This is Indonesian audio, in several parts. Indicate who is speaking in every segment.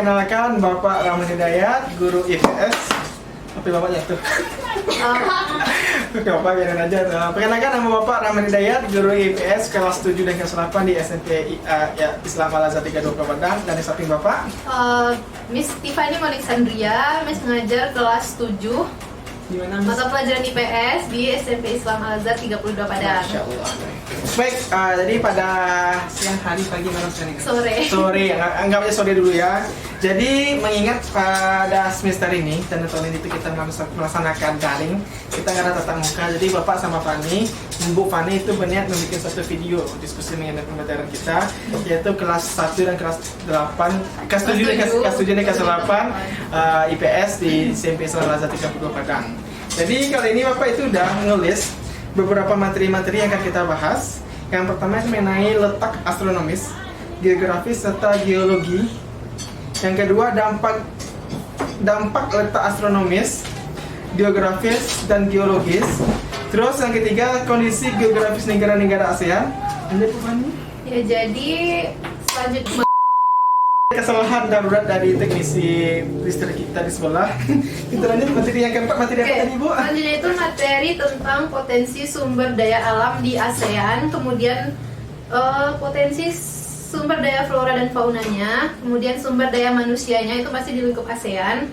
Speaker 1: perkenalkan Bapak Rahman Hidayat, guru IPS. Apa bapaknya tuh? Oke, Bapak biarin aja. Perkenalkan nama Bapak Rahman Hidayat, guru IPS kelas 7 dan kelas 8 di SMP Islam Al-Azhar 32 Padang. Dan di samping Bapak
Speaker 2: Miss Tiffany Alexandria, Miss mengajar kelas 7
Speaker 1: di mana, Miss?
Speaker 2: mata pelajaran IPS di SMP Islam Al-Azhar 32 Padang.
Speaker 1: Masya Allah. Baik, jadi pada siang hari, pagi, malam,
Speaker 2: Sore.
Speaker 1: Sore, anggap aja sore dulu ya. Jadi mengingat pada semester ini dan tahun ini kita melaksanakan daring, kita nggak ada tatap muka. Jadi Bapak sama Fani, Bu Fani itu berniat membuat satu video diskusi mengenai pembelajaran kita, yaitu kelas 1 dan kelas 8, kelas 7 dan kelas 8 IPS di SMP Islam Al-Azhar 32 Padang. Jadi kali ini Bapak itu udah nulis beberapa materi-materi yang akan kita bahas. Yang pertama itu mengenai letak astronomis, geografis serta geologi. Yang kedua dampak letak astronomis, geografis dan geologis. Terus yang ketiga kondisi geografis negara-negara ASEAN. Lanjut Bu Fani.
Speaker 2: Ya, jadi selanjutnya
Speaker 1: Kesalahan darurat dari teknisi listrik kita di sebelah. Kita lanjut materi yang keempat, materi apa tadi Bu?
Speaker 2: selanjutnya itu materi tentang potensi sumber daya alam di ASEAN, kemudian potensi sumber daya flora dan faunanya, kemudian sumber daya manusianya itu masih di lingkup ASEAN.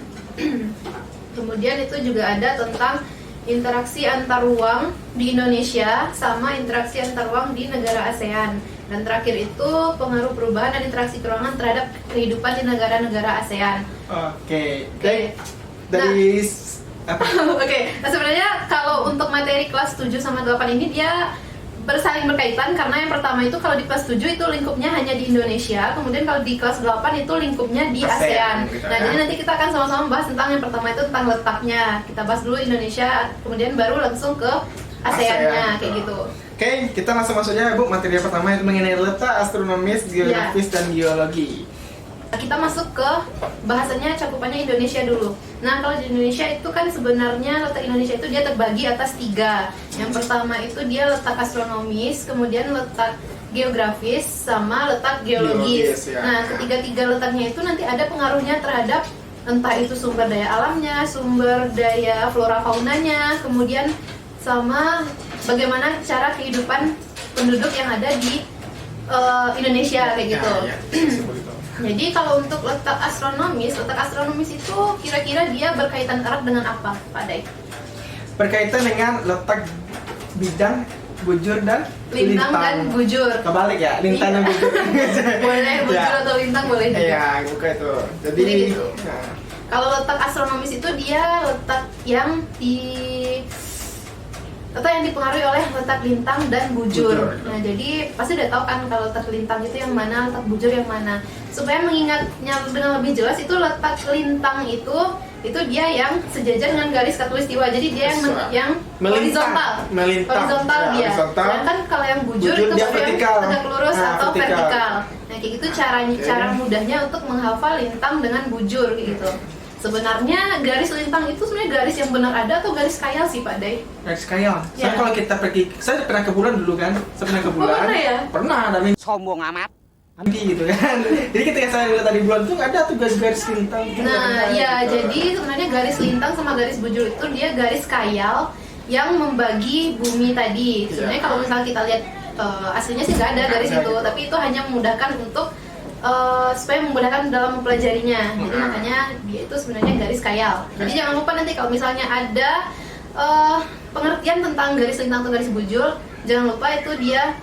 Speaker 2: Kemudian itu juga ada tentang interaksi antar ruang di Indonesia sama interaksi antar ruang di negara ASEAN. Dan terakhir itu pengaruh perubahan dan interaksi ruangan terhadap kehidupan di negara-negara ASEAN.
Speaker 1: Oke.
Speaker 2: Dari
Speaker 1: apa?
Speaker 2: Oke, nah sebenarnya kalau untuk materi kelas 7 sama 8 ini dia bersaling berkaitan, karena yang pertama itu kalau di kelas 7 itu lingkupnya hanya di Indonesia, kemudian kalau di kelas 8 itu lingkupnya di ASEAN.
Speaker 1: Gitu,
Speaker 2: Nah, jadi nanti kita akan sama-sama bahas tentang yang pertama itu tentang letaknya. Kita bahas dulu Indonesia, kemudian baru langsung ke ASEAN-nya, kayak gitu.
Speaker 1: Oke, kita langsung masuk aja Bu. Materi yang pertama itu mengenai letak astronomis, geografis dan geologi.
Speaker 2: Kita masuk ke bahasanya cakupannya Indonesia dulu. Nah, kalau di Indonesia itu kan sebenarnya letak Indonesia itu dia terbagi atas 3. Yang pertama itu dia letak astronomis, kemudian letak geografis, sama letak geologis.
Speaker 1: Ya.
Speaker 2: Nah, ketiga-tiga letaknya itu nanti ada pengaruhnya terhadap entah itu sumber daya alamnya, sumber daya flora faunanya, kemudian sama bagaimana cara kehidupan penduduk yang ada di Indonesia kayak gitu. Jadi kalau untuk letak astronomis itu kira-kira dia berkaitan erat dengan apa, Pak Dai?
Speaker 1: Berkaitan dengan letak bidang, bujur dan
Speaker 2: Lintang dan bujur.
Speaker 1: Kebalik ya, lintang dan bujur.
Speaker 2: Boleh bujur
Speaker 1: Ya.
Speaker 2: atau lintang boleh juga.
Speaker 1: Iya, bukan itu. Jadi
Speaker 2: gitu.
Speaker 1: Nah,
Speaker 2: Kalau letak astronomis itu dia letak yang dipengaruhi oleh letak lintang dan bujur. Nah, jadi pasti udah tahu kan kalau letak lintang itu yang mana, letak bujur yang mana. Supaya mengingatnya dengan lebih jelas, itu letak lintang itu dia yang sejajar dengan garis khatulistiwa. Jadi dia yang horizontal. Horizontal
Speaker 1: Ya,
Speaker 2: dia.
Speaker 1: horizontal.
Speaker 2: Sedangkan kalau yang bujur itu
Speaker 1: dia
Speaker 2: baru yang
Speaker 1: vertikal.
Speaker 2: tegak lurus atau vertikal. Nah, kayak gitu cara
Speaker 1: Oke.
Speaker 2: mudahnya untuk menghafal lintang dengan bujur kayak gitu. Sebenarnya garis lintang itu sebenarnya garis yang benar ada atau garis khayal sih, Pak Dai?
Speaker 1: garis khayal.
Speaker 2: Ya.
Speaker 1: Saya kalau kita pergi, saya pernah ke bulan dulu kan. Saya pernah ke bulan.
Speaker 2: pernah ya?
Speaker 1: Pernah, tapi
Speaker 3: Sombong amat.
Speaker 1: Andi gitu kan. Jadi ketika saya lihat tadi bulan tuh ada tuh garis lintang.
Speaker 2: Nah, ya
Speaker 1: gitu.
Speaker 2: jadi sebenarnya garis lintang sama garis bujur itu dia garis khayal yang membagi bumi tadi. Sebenarnya kalau misalnya kita lihat aslinya sih nggak ada garis
Speaker 1: Ada
Speaker 2: itu,
Speaker 1: gitu.
Speaker 2: tapi itu hanya memudahkan untuk supaya memudahkan dalam mempelajarinya. Jadi makanya dia itu sebenarnya garis khayal. Jadi jangan lupa nanti kalau misalnya ada pengertian tentang garis lintang atau garis bujur, jangan lupa itu dia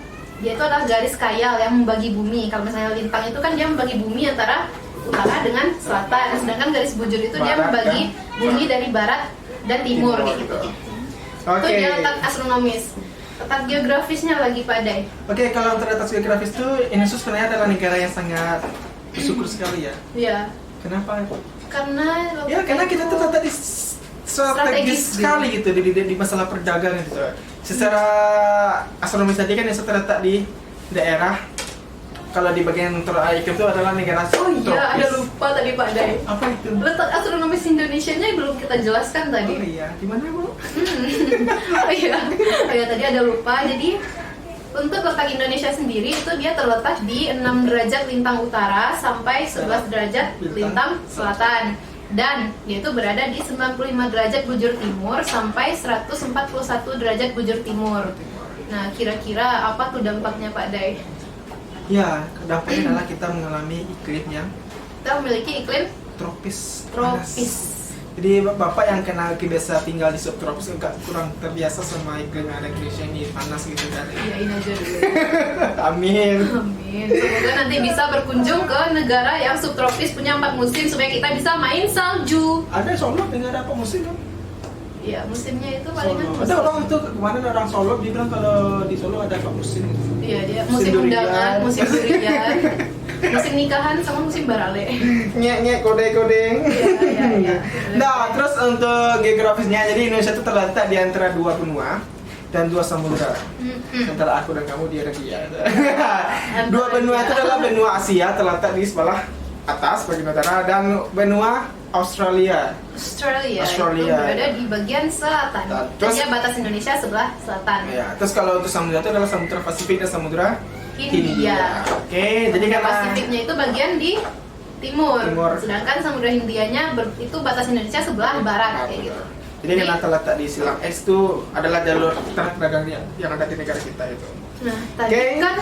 Speaker 2: itu adalah garis khayal yang membagi bumi. Kalau misalnya lintang itu kan dia membagi bumi antara utara dengan selatan, sedangkan garis bujur itu dia
Speaker 1: Barat
Speaker 2: membagi bumi dari barat dan timur kayak gitu.
Speaker 1: Oke.
Speaker 2: Itu dia letak astronomis. Letak geografisnya lagi, Pak Dai.
Speaker 1: Oke, kalau untuk letak geografis itu Indonesia sebenarnya adalah negara yang sangat bersyukur sekali ya.
Speaker 2: Iya.
Speaker 1: Kenapa?
Speaker 2: Karena
Speaker 1: Karena kita tuh tadi strategis
Speaker 2: Strategis,
Speaker 1: sekali gitu di masalah perdagangan gitu. Secara astronomis tadi kan yang terletak di daerah, kalau di bagian iklim itu adalah negara
Speaker 2: Oh iya,
Speaker 1: tropis.
Speaker 2: ada lupa tadi Pak Dai.
Speaker 1: Apa itu?
Speaker 2: Letak astronomis Indonesianya belum kita jelaskan
Speaker 1: Oh
Speaker 2: tadi.
Speaker 1: iya, di mana Bu?
Speaker 2: Oh iya, tadi ada lupa. Jadi untuk letak Indonesia sendiri itu dia terletak di 6 derajat lintang utara sampai 11 derajat lintang selatan. Dan yaitu berada di 95 derajat bujur timur sampai 141 derajat bujur timur. Nah, kira-kira apa tuh dampaknya Pak Day?
Speaker 1: Ya, dampaknya adalah kita mengalami iklim yang
Speaker 2: Kita memiliki iklim
Speaker 1: tropis.
Speaker 2: tropis.
Speaker 1: Panas. Jadi bapak yang biasa tinggal di subtropis agak kurang terbiasa sama iklim yang ada di Indonesia ini panas gitu kan.
Speaker 2: Iyain aja dulu.
Speaker 1: Amin.
Speaker 2: Amin. Semoga nanti bisa berkunjung ke negara yang subtropis punya 4 musim supaya kita bisa main salju.
Speaker 1: Ada Solo nggak ada apa musim kan?
Speaker 2: Iya, musimnya itu
Speaker 1: Solo.
Speaker 2: palingan
Speaker 1: Ada orang itu kemarin orang Solo dia bilang kalau di Solo ada apa musim.
Speaker 2: Iya, dia musim undangan, musim durian, musim nikahan sama musim barale.
Speaker 1: Nyek kode-kodeng.
Speaker 2: Iya.
Speaker 1: Nah, terus untuk geografisnya, jadi Indonesia itu terletak di antara 2 benua dan 2 samudra. Antara aku dan kamu, dia dan dia. 2 benua itu adalah benua Asia terletak di sebelah atas bagian utara dan benua Australia
Speaker 2: Itu berada di bagian selatan.
Speaker 1: Terus-
Speaker 2: Jadi batas Indonesia sebelah selatan.
Speaker 1: ya. Terus kalau untuk samudra itu adalah samudra Pasifik dan samudra
Speaker 2: Hindia.
Speaker 1: Oke, jadi
Speaker 2: Samudra
Speaker 1: karena
Speaker 2: Pasifiknya itu bagian di timur.
Speaker 1: Timur.
Speaker 2: Sedangkan Samudra Hindianya itu batas Indonesia sebelah barat kayak gitu.
Speaker 1: jadi karena terletak di silang es itu adalah jalur perdagangan yang ada di negara kita itu.
Speaker 2: Nah, tadi
Speaker 1: Oke.
Speaker 2: kan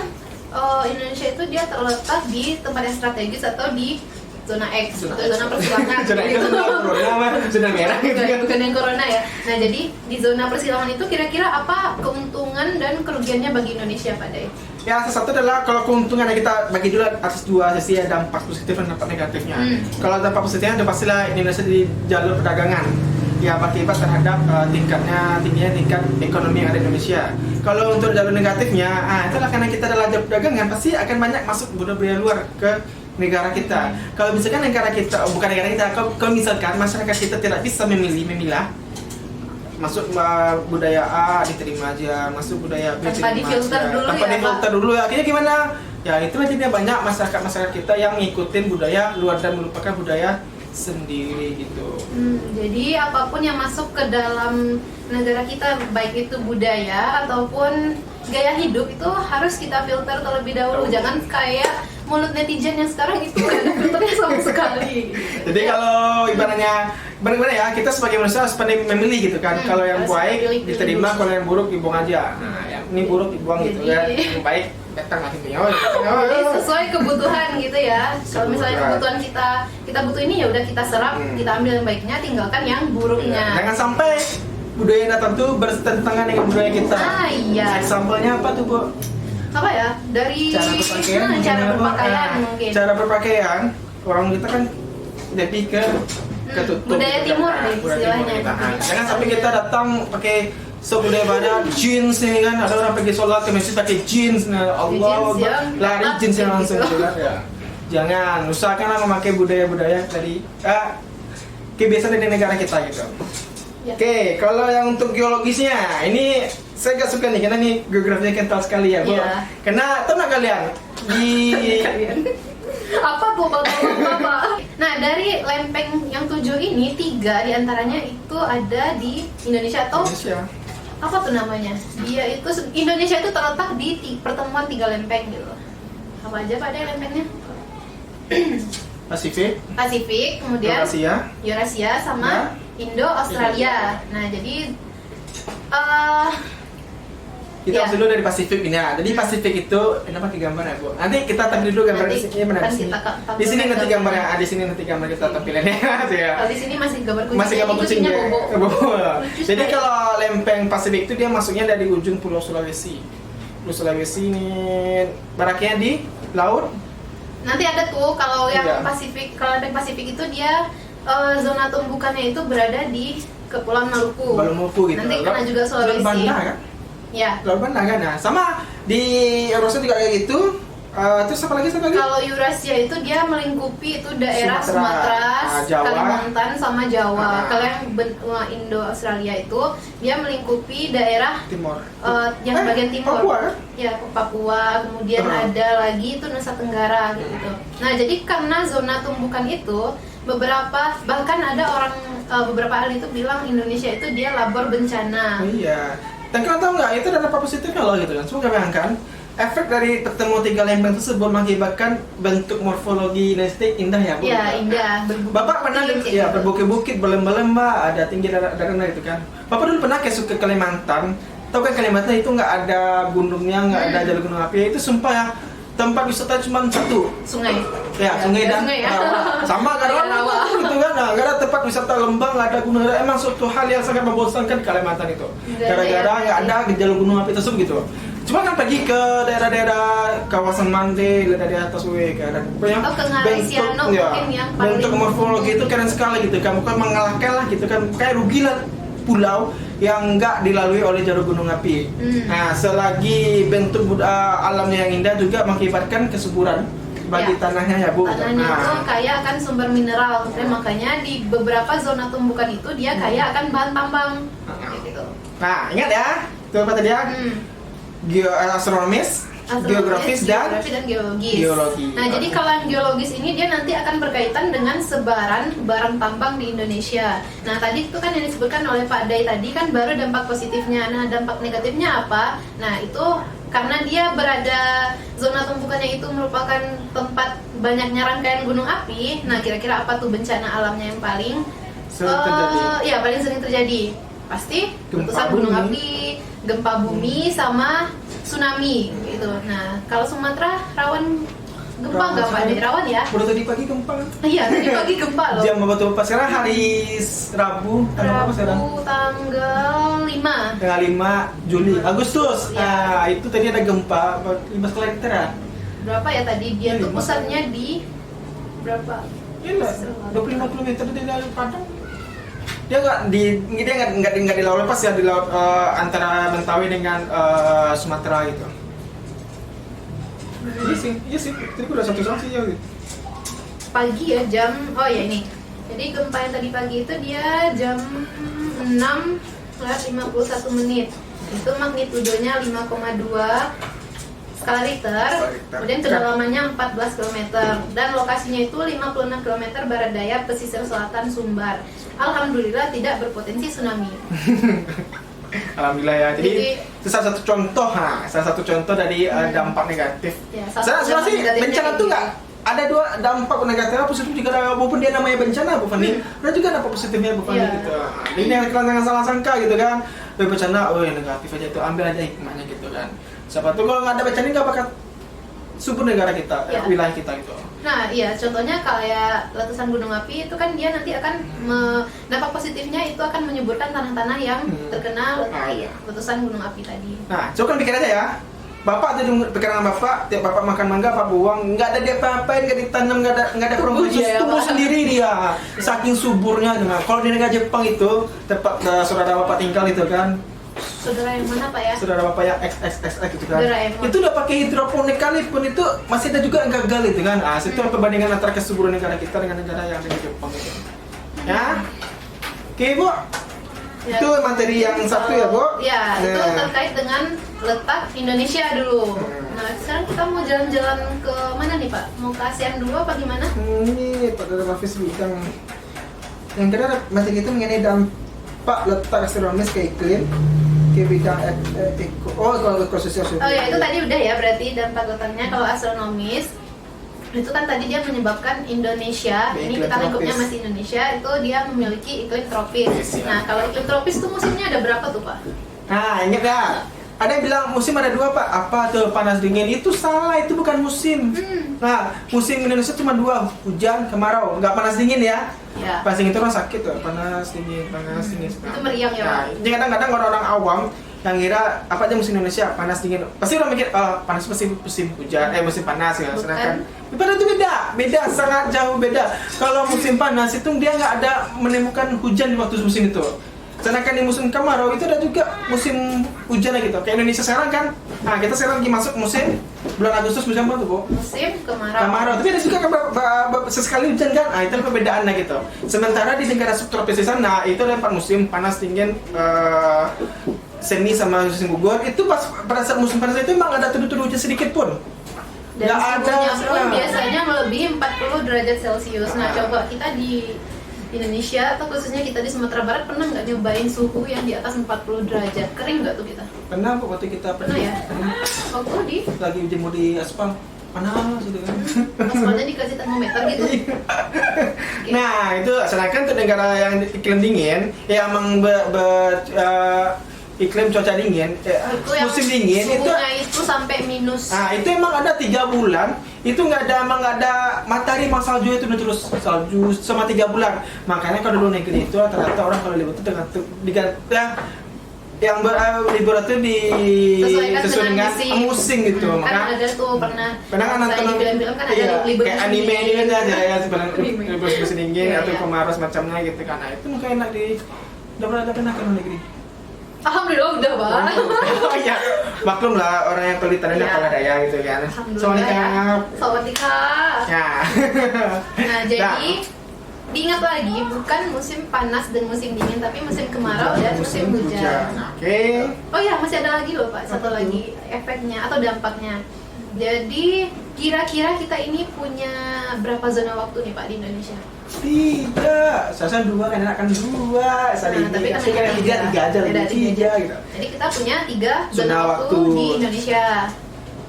Speaker 2: Indonesia itu dia terletak di tempat yang strategis atau di zona X, zona persilangan.
Speaker 1: Zona X, zona corona, zona merah gitu kan.
Speaker 2: Bukan yang corona ya. Nah, jadi di zona persilangan itu kira-kira apa keuntungan dan kerugiannya bagi Indonesia, Pak Day?
Speaker 1: Ya, satu adalah kalau keuntungan yang kita bagi dulu atas 2 sisi, ya, dampak positif dan dampak negatifnya. Kalau dampak positifnya, udah pastilah Indonesia di jalur perdagangan. Ya, berakibat terhadap tingginya tingkat ekonomi yang ada di Indonesia. Kalau untuk jalur negatifnya, itulah karena kita adalah jalur perdagangan, pasti akan banyak masuk budaya luar ke negara kita. Kalau misalkan negara kita, bukan negara kita, kalau misalkan masyarakat kita tidak bisa memilah, masuk budaya A diterima aja, masuk budaya B
Speaker 2: Tanpa
Speaker 1: diterima
Speaker 2: difilter
Speaker 1: aja.
Speaker 2: dulu
Speaker 1: Tanpa
Speaker 2: ya,
Speaker 1: difilter dulu ya. Akhirnya gimana? Ya itulah jadinya banyak masyarakat kita yang ngikutin budaya luar dan melupakan budaya sendiri gitu.
Speaker 2: Jadi apapun yang masuk ke dalam negara kita, baik itu budaya ataupun gaya hidup, itu harus kita filter terlebih dahulu. Jangan kayak mulut netizen yang sekarang itu gak ada filternya sama sekali.
Speaker 1: Jadi kalau ibaratnya benar-benar ya, kita sebagai manusia harus pandai memilih gitu kan. Kalau yang
Speaker 2: harus
Speaker 1: baik
Speaker 2: pilih
Speaker 1: diterima,
Speaker 2: dulu.
Speaker 1: kalau yang buruk dibuang aja. Nah, yang ini buruk dibuang gitu ya.
Speaker 2: Jadi-
Speaker 1: Yang baik datang lagi nih.
Speaker 2: Jadi sesuai kebutuhan gitu ya. Kalau misalnya kebutuhan kita butuh ini, ya udah kita serap, kita ambil yang baiknya, tinggalkan yang buruknya.
Speaker 1: Jangan sampai budaya yang datang tuh bertentangan dengan budaya kita.
Speaker 2: Iya.
Speaker 1: Example-nya apa tuh, Bu?
Speaker 2: Apa ya? Dari
Speaker 1: Cara berpakaian,
Speaker 2: cara
Speaker 1: mungkin,
Speaker 2: berpakaian
Speaker 1: Bu.
Speaker 2: mungkin.
Speaker 1: Cara berpakaian, orang kita kan lebih ke ketutup.
Speaker 2: budaya timur deh
Speaker 1: Budaya
Speaker 2: istilahnya.
Speaker 1: timur kita. Jangan sampai kita datang pakai budaya barat, jeans nih kan, ada orang pergi sholat ke masjid pakai jeans, nah Allah,
Speaker 2: Jeans yang
Speaker 1: lari
Speaker 2: ketat
Speaker 1: jeans yang langsung
Speaker 2: gitu.
Speaker 1: gitu kan, ya. Jangan, usahakanlah memakai budaya-budaya dari kebiasaan dari negara kita gitu.
Speaker 2: Ya.
Speaker 1: Oke, kalau yang untuk geologisnya, ini saya gak suka nih, karena nih geografinya kental sekali ya, Bu.
Speaker 2: Iya.
Speaker 1: Karena tahu nggak kalian di
Speaker 2: Apa tuh bapak? Nah, dari lempeng yang 7 ini, 3 diantaranya itu ada di Indonesia atau
Speaker 1: Indonesia.
Speaker 2: apa tuh namanya? Indonesia itu terletak di pertemuan 3 lempeng gitu. Apa aja Pak ada lempengnya?
Speaker 1: Pasifik,
Speaker 2: Pasifik, kemudian
Speaker 1: Eurasia,
Speaker 2: Eurasia sama Indo Australia. Nah, jadi
Speaker 1: kita
Speaker 2: Iya.
Speaker 1: masuk dulu dari Pasifik ini ya. Jadi Pasifik itu, ini pakai gambar ya, Bu. Nanti kita tampil dulu gambar di
Speaker 2: Nanti
Speaker 1: sini, benar
Speaker 2: kan
Speaker 1: di sini.
Speaker 2: kita tampilkan
Speaker 1: Di sini nanti
Speaker 2: gambar.
Speaker 1: gambarnya, di sini nanti gambar kita tampilin ya. ya.
Speaker 2: kalau di sini masih gambar kucing.
Speaker 1: Masih gambar kucing ya.
Speaker 2: Bobo.
Speaker 1: Bobo.
Speaker 2: Lucu
Speaker 1: Jadi
Speaker 2: sekali.
Speaker 1: kalau lempeng Pasifik itu dia masuknya dari ujung Pulau Sulawesi. Pulau Sulawesi ini baraknya di laut.
Speaker 2: Nanti ada tuh kalau yang
Speaker 1: Iya.
Speaker 2: Pasifik, kalau lempeng Pasifik itu dia zona tumbukannya itu berada di Kepulauan Maluku.
Speaker 1: Maluku gitu.
Speaker 2: Nanti kena juga Sulawesi.
Speaker 1: Laut Banda kan?
Speaker 2: Ya.
Speaker 1: Laut Banda kan? Nah, sama di Eurasia juga kayak gitu. Terus apa lagi?
Speaker 2: Kalau Eurasia itu dia melingkupi itu daerah
Speaker 1: Sumatera,
Speaker 2: Sumatera,
Speaker 1: Jawa.
Speaker 2: Kalimantan sama Jawa.
Speaker 1: Ah.
Speaker 2: Kalau yang Indo Australia itu dia melingkupi daerah
Speaker 1: Timur.
Speaker 2: yang bagian timur.
Speaker 1: Papua kan?
Speaker 2: Ya, Papua, kemudian ada lagi itu Nusa Tenggara gitu. Nah, jadi karena zona tumbukan itu bahkan ada beberapa ahli itu bilang Indonesia itu dia labor bencana.
Speaker 1: Oh iya. Dan kalian tahu nggak, itu ada dampak positifnya loh gitu kan. Coba bayangkan, efek dari bertemu 3 lempeng tersebut mengakibatkan bentuk morfologi nestik indah ya Bu?
Speaker 2: Iya, indah.
Speaker 1: Bapak pernah ya berbukit-bukit, berlembah-lembah, ada tinggi dan rendah itu kan. Bapak dulu pernah ke Kalimantan, tahu kan Kalimantan itu nggak ada gunungnya, nggak ada jalur gunung api, itu sumpah ya tempat wisata cuma satu,
Speaker 2: sungai.
Speaker 1: ya sungai dan
Speaker 2: sungai, ya.
Speaker 1: sama kan
Speaker 2: Rawa.
Speaker 1: gitu kan, nah, nggak ada tempat wisata lembang, nggak ada gunung, emang suatu hal yang sangat membosankan di Kalimantan itu, gara-gara nggak ada jalur gunung api tersebut gitu. Cuma kan pergi ke daerah-daerah kawasan Mande, daerah atas WK dan yang
Speaker 2: ke Ngalesiano mungkin yang paling
Speaker 1: bentuk morfologi itu keren sekali gitu kan, bukan mengalahkan lah gitu kan, kayak rugi lah pulau yang nggak dilalui oleh jalur gunung api. Nah, selagi bentuk alamnya yang indah juga mengakibatkan kesuburan bagi tanahnya ya Bu.
Speaker 2: Tanahnya itu kaya akan sumber mineral, makanya di beberapa zona tumbukan itu dia kaya akan bahan tambang. Gitu.
Speaker 1: Nah, ingat ya, itu apa tadi ya? Astronomis, geografis dan geologi.
Speaker 2: Nah, jadi kalau yang geologis ini dia nanti akan berkaitan dengan sebaran barang tambang di Indonesia. Nah, tadi itu kan yang disebutkan oleh Pak Day tadi kan baru dampak positifnya. Nah, dampak negatifnya apa? Nah, itu karena dia berada zona tumpukannya itu merupakan tempat banyaknya rangkaian gunung api. Nah, kira-kira apa tuh bencana alamnya yang paling ya paling sering terjadi? Pasti letusan gunung api, gempa bumi sama tsunami gitu. Nah, kalau Sumatera rawan gempa nggak Pak? Rawan ya?
Speaker 1: Baru tadi pagi gempa.
Speaker 2: Iya, tadi pagi gempa loh.
Speaker 1: Jam berapa tuh? Pas sekarang hari Rabu, tanggal apa sekarang?
Speaker 2: Tanggal 5.
Speaker 1: Tanggal 5 Juli, Agustus.
Speaker 2: Ya.
Speaker 1: Nah, itu tadi ada gempa 5 skala Richter ya?
Speaker 2: Berapa ya tadi? Dia tuh pusatnya di berapa?
Speaker 1: Iya, 25 km dari Padang. Dia nggak di laut lepas ya, di laut antara Mentawai dengan Sumatera gitu. Iya sih, tadi udah satu sanksi ya.
Speaker 2: Pagi ya jam, oh ya ini. Jadi gempa yang tadi pagi itu dia jam 6:51 menit. Itu magnitudonya 5,2 skala Richter. Kemudian kedalamannya 14 km dan lokasinya itu 56 km barat daya pesisir selatan Sumbar. Alhamdulillah tidak berpotensi tsunami.
Speaker 1: Alhamdulillah ya. Jadi itu salah satu contoh dari dampak negatif.
Speaker 2: Ya,
Speaker 1: Saya sih bencana tuh nggak ada dua dampak negatif, positif juga ada, walaupun dia namanya bencana Bu Fani. Ada juga dampak positifnya Bu Fani gitu. Jadi ini yang kalian salah sangka gitu kan. Bencana, oh yang negatif aja itu, ambil aja hikmahnya gitu kan. Siapa tuh kalau nggak ada bencana nggak bakal subur negara kita, wilayah kita gitu.
Speaker 2: Nah, iya, contohnya kayak letusan gunung api itu kan dia nanti akan dampak positifnya itu akan menyuburkan tanah-tanah yang terkena letusan gunung api tadi.
Speaker 1: Nah, coba kan pikir aja ya. Bapak tadi pikiran Bapak, tiap Bapak makan mangga Pak buang, nggak ada dia apa-apain, nggak ditanam, nggak ada kurang tumbuh sendiri dia. Saking suburnya. Nah, kalau di negara Jepang itu tempat saudara Bapak tinggal itu kan.
Speaker 2: Saudara yang mana Pak ya?
Speaker 1: Saudara Bapak yang XXXX gitu kan.
Speaker 2: Doraemon.
Speaker 1: Itu udah pakai hidroponik kalipun itu masih ada juga yang gagal itu kan. Ah, itu perbandingan antara kesuburan negara kita dengan negara yang ada di Jepang itu. Ya. Oke, Bu. Ya. Itu materi yang satu ya, Bu?
Speaker 2: Ya, itu terkait dengan letak Indonesia dulu. Nah, sekarang kita mau jalan-jalan ke mana nih Pak? Mau ke ASEAN dulu apa gimana?
Speaker 1: Ini pada Hafiz bidang yang kedua materi itu mengenai dampak letak astronomis ke iklim, ke bidang kalau ekosistem.
Speaker 2: Oh ya, itu tadi udah ya, berarti dampak letaknya kalau astronomis itu kan tadi dia menyebabkan Indonesia, ini kita lingkupnya masih Indonesia, itu dia memiliki iklim tropis. Nah, kalau iklim tropis itu musimnya ada berapa tuh Pak?
Speaker 1: Nah, ingat ya, ada yang bilang musim ada dua Pak, apa tuh panas dingin, itu salah, itu bukan musim. Nah, musim Indonesia cuma dua, hujan, kemarau, nggak panas dingin ya. Panas dingin itu orang sakit tuh, panas dingin.
Speaker 2: Itu meriang ya Pak?
Speaker 1: Nah, kadang-kadang orang-orang awam yang kira apa aja musim Indonesia panas dingin, pasti orang mikir panas musim hujan, musim panas ya. Sedangkan padahal itu beda, sangat jauh beda. Kalau musim panas itu dia nggak ada menemukan hujan di waktu musim itu. Sedangkan di musim kemarau itu ada juga musim hujan gitu. Kayak Indonesia sekarang kan, nah kita sekarang lagi masuk musim bulan Agustus, musim apa tuh Bu?
Speaker 2: Musim kemarau.
Speaker 1: Kemarau, tapi ada juga sesekali hujan kan, itu perbedaannya gitu. Sementara di negara subtropis di sana itu ada 4 musim, panas, dingin, semi sama musim gugur. Itu pada saat musim panas itu memang ada tuduh-tuduh hujan sedikit pun.
Speaker 2: Dan suhunya pun biasanya melebihi 40 derajat Celcius. Nah, coba kita di Indonesia atau khususnya kita di Sumatera Barat pernah nggak nyobain suhu yang di atas 40 derajat? Kering nggak tuh kita?
Speaker 1: Pernah kok waktu kita
Speaker 2: Pernah ya? Waktu di
Speaker 1: lagi jemur di aspal panas gitu kan.
Speaker 2: aspalnya dikasih termometer gitu.
Speaker 1: Nah itu sedangkan untuk negara yang iklim dingin ya emang iklim cuaca dingin
Speaker 2: Itu yang
Speaker 1: musim dingin itu
Speaker 2: suhunya itu sampai minus.
Speaker 1: nah itu emang ada 3 bulan itu emang nggak ada matahari, emang salju itu udah terus salju sama 3 bulan. Makanya kalau dulu negeri itu rata-rata orang kalau libur itu yang libur itu sesuai dengan musim gitu.
Speaker 2: Kan
Speaker 1: Makanya
Speaker 2: ada tuh pernah
Speaker 1: kan nonton
Speaker 2: di film-film kan ada
Speaker 1: iya,
Speaker 2: libur
Speaker 1: kayak
Speaker 2: musim
Speaker 1: anime
Speaker 2: dingin.
Speaker 1: ini aja ya sebenarnya
Speaker 2: Anime.
Speaker 1: libur musim dingin
Speaker 2: Iya,
Speaker 1: atau
Speaker 2: iya.
Speaker 1: kemarau semacamnya gitu kan. Nah itu mungkin enak di udah pernah ke luar negeri.
Speaker 2: Alhamdulillah udah, Pak.
Speaker 1: Oh iya, maklum lah orang yang kulitannya
Speaker 2: Iya.
Speaker 1: kepala daya gitu kan.
Speaker 2: Alhamdulillah ya. Sawadikap.
Speaker 1: Ya.
Speaker 2: Nah, jadi diingat lagi bukan musim panas dan musim dingin tapi musim kemarau dan musim hujan.
Speaker 1: Oke.
Speaker 2: Oh ya, masih ada lagi loh Pak, satu
Speaker 1: Apa tuh?
Speaker 2: lagi efeknya atau dampaknya. Jadi kira-kira kita ini punya berapa zona waktu nih Pak di Indonesia?
Speaker 1: Tidak, saya 2 kan enak kan 2. Saya
Speaker 2: Nah, tapi kan
Speaker 1: kan
Speaker 2: ada
Speaker 1: 3 aja
Speaker 2: Beda
Speaker 1: lebih 3 gitu.
Speaker 2: Jadi kita punya 3
Speaker 1: Zona
Speaker 2: zona waktu
Speaker 1: waktu.
Speaker 2: di Indonesia.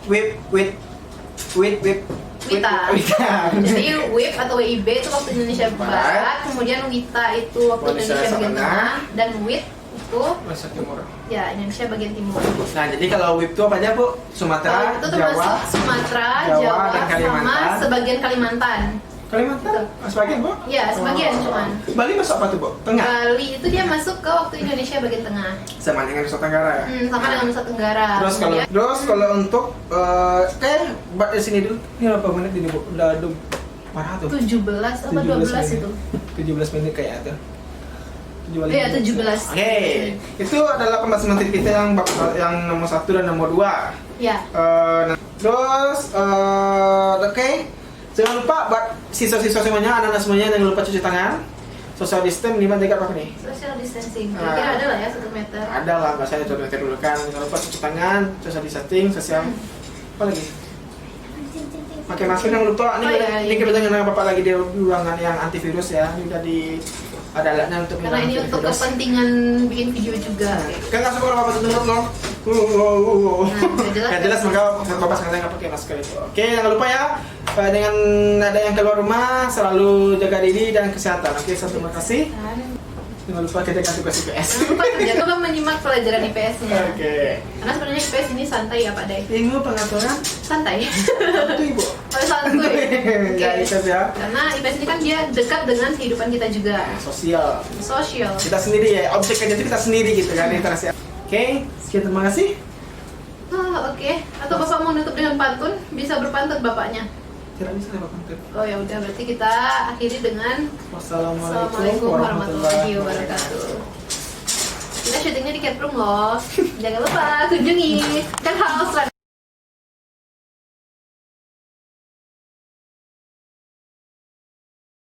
Speaker 1: Wait.
Speaker 2: Wita. Jadi WIB atau WIB itu waktu Indonesia
Speaker 1: Barat.
Speaker 2: Barat, kemudian WITA itu waktu
Speaker 1: Indonesia
Speaker 2: Indonesia bagian
Speaker 1: Tengah.
Speaker 2: tengah, dan WIT itu
Speaker 1: Masa Timur.
Speaker 2: ya Indonesia bagian timur.
Speaker 1: Nah, jadi kalau WIP itu apa aja, Bu? Sumatera,
Speaker 2: Itu
Speaker 1: Jawa,
Speaker 2: termasuk Sumatera,
Speaker 1: Jawa,
Speaker 2: Jawa,
Speaker 1: dan Kalimantan.
Speaker 2: sama sebagian Kalimantan.
Speaker 1: Kalimantan. Sebagian, Bu?
Speaker 2: Ya, sebagian cuman.
Speaker 1: Bali masuk apa tuh, Bu? Tengah.
Speaker 2: Bali itu dia masuk ke waktu Indonesia bagian tengah.
Speaker 1: Sama dengan Nusa Tenggara ya.
Speaker 2: Sama dengan Nusa Tenggara.
Speaker 1: Terus kalau untuk di sini dulu. Ini berapa menit ini, Bu? Udah parah tuh.
Speaker 2: 17 apa 12 itu?
Speaker 1: 17 menit kayaknya tuh.
Speaker 2: Iya, 17.
Speaker 1: Oke. Itu adalah pembahasan materi kita yang nomor 1 dan nomor 2.
Speaker 2: Ya.
Speaker 1: Terus oke. Jangan lupa buat siswa-siswa semuanya, anak-anak semuanya jangan lupa cuci tangan. Social distance minimal 3 apa nih?
Speaker 2: Social distancing. Kira-kira ada lah ya 1 meter.
Speaker 1: Ada lah, bahasanya 1 meter dulu kan. Jangan lupa cuci tangan, social distancing, sosial. Apa lagi? Pakai masker jangan lupa. Ini
Speaker 2: Oh, iya,
Speaker 1: ini
Speaker 2: iya.
Speaker 1: kebetulan dengan Bapak lagi di ruangan yang antivirus ya. Ini udah ada alatnya untuk
Speaker 2: Karena ini
Speaker 1: menghilangkan
Speaker 2: untuk
Speaker 1: virus.
Speaker 2: kepentingan bikin video juga.
Speaker 1: Kan nggak suka kalau Bapak tutup mulut loh.
Speaker 2: nggak jelas.
Speaker 1: Nggak jelas maka Bapak sengaja nggak pakai masker itu. Oke, jangan lupa ya dengan ada yang keluar rumah selalu jaga diri dan kesehatan. Oke, terima kasih. Jangan lupa kita kasih PS.
Speaker 2: Jangan lupa kerja coba menyimak pelajaran IPS-nya.
Speaker 1: Oke.
Speaker 2: Karena sebenarnya IPS ini santai ya Pak Day.
Speaker 1: Minggu pengaturan
Speaker 2: Santai.
Speaker 1: itu Ibu.
Speaker 2: Oh, santuy. Oke.
Speaker 1: Ya, itu ya.
Speaker 2: Karena IPS ini kan dia dekat dengan kehidupan kita juga.
Speaker 1: Sosial.
Speaker 2: Sosial.
Speaker 1: Kita sendiri ya, objeknya itu kita sendiri gitu kan interaksi. Oke, sekian terima kasih.
Speaker 2: Oke. Atau Bapak mau nutup dengan pantun? Bisa berpantun Bapaknya.
Speaker 1: Tidak bisa ya Bapak.
Speaker 2: Oh ya udah, berarti kita akhiri dengan
Speaker 1: Wassalamualaikum
Speaker 2: Assalamualaikum warahmatullahi wabarakatuh. Kita syutingnya di Caproom loh. Jangan lupa kunjungi. Kan haus